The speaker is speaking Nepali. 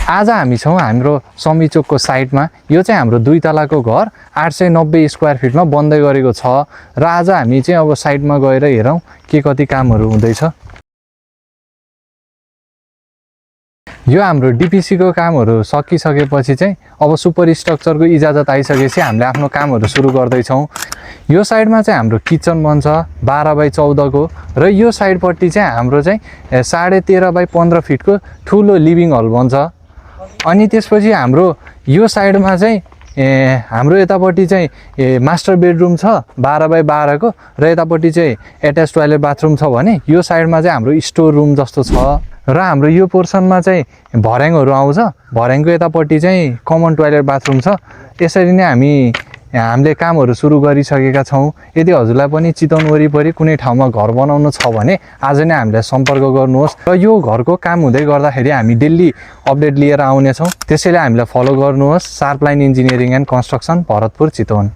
आज हामी छौँ हाम्रो समीचोकको साइटमा। यो चाहिँ हाम्रो 2 तलाको घर 890 स्क्वायर फिटमा बन्दै गरेको छ र आज हामी चाहिँ अब साइटमा गएर हेरौँ के कति कामहरू हुँदैछ। यो हाम्रो डीपीसीको कामहरू सकिसकेपछि चाहिँ अब सुपर स्ट्रक्चरको इजाजत आइसकेपछि हामीले आफ्नो कामहरू सुरु गर्दैछौँ। यो साइडमा चाहिँ हाम्रो किचन बन्छ 12 बाई 14 को र यो साइडपट्टि चाहिँ हाम्रो चाहिँ 13.5 बाई 15 फिटको ठुलो लिभिङ हल बन्छ। अनि त्यसपछि हाम्रो यो साइडमा चाहिँ हाम्रो यतापट्टि चाहिँ मास्टर बेडरुम छ 12 बाई 12 को र यतापट्टि चाहिँ एट्याच टोयलेट बाथरुम छ भने यो साइडमा चाहिँ हाम्रो स्टोर रुम जस्तो छ र हाम्रो यो पोर्सनमा चाहिँ भर्याङहरू आउँछ। भर्याङको यतापट्टि चाहिँ कमन टोयलेट बाथरुम छ। यसरी नै हामीले कामहरू सुरु गरिसकेका छौँ। यदि हजुरलाई पनि चितवन वरिपरि कुनै ठाउँमा घर बनाउनु छ भने आज नै हामीलाई सम्पर्क गर्नुहोस् र यो घरको काम हुँदै गर्दाखेरि हामी डेली अपडेट लिएर आउनेछौँ। त्यसैले हामीलाई फलो गर्नुहोस्। Sharp line engineering and construction Bharatpur Chitwan.